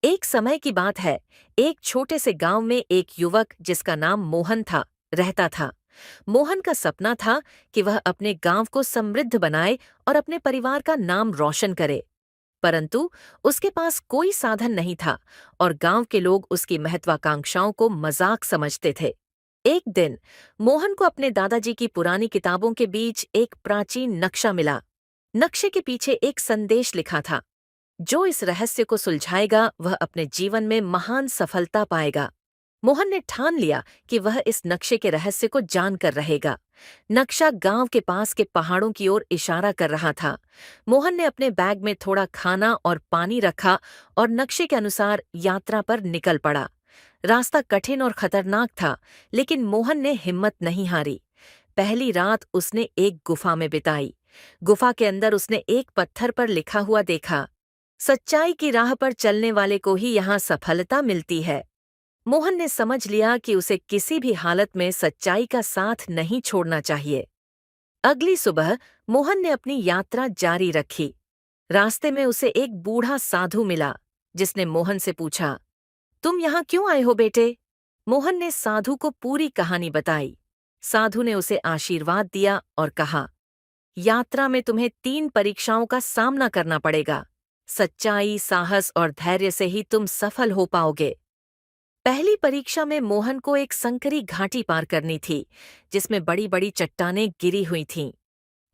एक समय की बात है। एक छोटे से गांव में एक युवक जिसका नाम मोहन था, रहता था। मोहन का सपना था कि वह अपने गांव को समृद्ध बनाए और अपने परिवार का नाम रोशन करे। परंतु उसके पास कोई साधन नहीं था और गांव के लोग उसकी महत्वाकांक्षाओं को मजाक समझते थे। एक दिन मोहन को अपने दादाजी की पुरानी किताबों के बीच एक प्राचीन नक्शा मिला। नक्शे के पीछे एक संदेश लिखा था। जो इस रहस्य को सुलझाएगा वह अपने जीवन में महान सफलता पाएगा। मोहन ने ठान लिया कि वह इस नक्शे के रहस्य को जानकर रहेगा। नक्शा गांव के पास के पहाड़ों की ओर इशारा कर रहा था। मोहन ने अपने बैग में थोड़ा खाना और पानी रखा और नक्शे के अनुसार यात्रा पर निकल पड़ा। रास्ता कठिन और खतरनाक था, लेकिन मोहन ने हिम्मत नहीं हारी। पहली रात उसने एक गुफा में बिताई। गुफा के अंदर उसने एक पत्थर पर लिखा हुआ देखा, सच्चाई की राह पर चलने वाले को ही यहाँ सफलता मिलती है। मोहन ने समझ लिया कि उसे किसी भी हालत में सच्चाई का साथ नहीं छोड़ना चाहिए। अगली सुबह मोहन ने अपनी यात्रा जारी रखी। रास्ते में उसे एक बूढ़ा साधु मिला, जिसने मोहन से पूछा, तुम यहाँ क्यों आए हो बेटे? मोहन ने साधु को पूरी कहानी बताई। साधु ने उसे आशीर्वाद दिया और कहा, यात्रा में तुम्हें 3 परीक्षाओं का सामना करना पड़ेगा। सच्चाई, साहस और धैर्य से ही तुम सफल हो पाओगे। पहली परीक्षा में मोहन को एक संकरी घाटी पार करनी थी, जिसमें बड़ी बड़ी चट्टानें गिरी हुई थीं।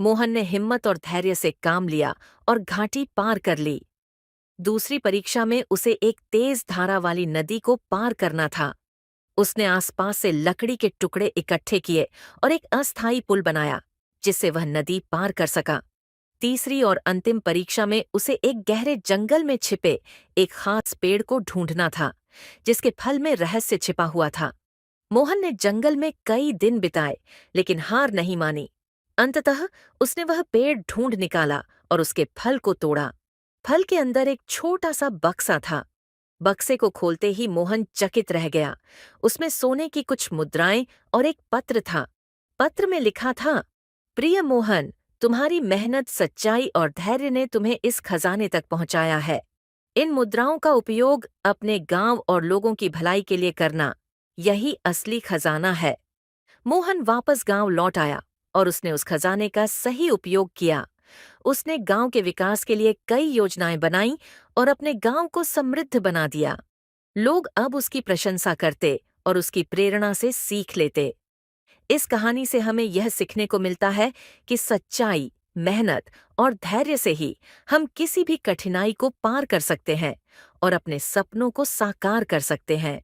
मोहन ने हिम्मत और धैर्य से काम लिया और घाटी पार कर ली। दूसरी परीक्षा में उसे एक तेज धारा वाली नदी को पार करना था। उसने आसपास से लकड़ी के टुकड़े इकट्ठे किए और एक अस्थायी पुल बनाया, जिससे वह नदी पार कर सका। तीसरी और अंतिम परीक्षा में उसे एक गहरे जंगल में छिपे एक खास पेड़ को ढूंढना था, जिसके फल में रहस्य छिपा हुआ था। मोहन ने जंगल में कई दिन बिताए, लेकिन हार नहीं मानी। अंततः उसने वह पेड़ ढूंढ निकाला और उसके फल को तोड़ा। फल के अंदर एक छोटा सा बक्सा था। बक्से को खोलते ही मोहन चकित रह गया। उसमें सोने की कुछ मुद्राएं और एक पत्र था। पत्र में लिखा था, प्रिय मोहन, तुम्हारी मेहनत, सच्चाई और धैर्य ने तुम्हें इस खजाने तक पहुंचाया है। इन मुद्राओं का उपयोग अपने गांव और लोगों की भलाई के लिए करना, यही असली खजाना है। मोहन वापस गांव लौट आया और उसने उस खजाने का सही उपयोग किया। उसने गांव के विकास के लिए कई योजनाएं बनाईं और अपने गांव को समृद्ध बना दिया। लोग अब उसकी प्रशंसा करते और उसकी प्रेरणा से सीख लेते। इस कहानी से हमें यह सीखने को मिलता है कि सच्चाई, मेहनत और धैर्य से ही हम किसी भी कठिनाई को पार कर सकते हैं और अपने सपनों को साकार कर सकते हैं।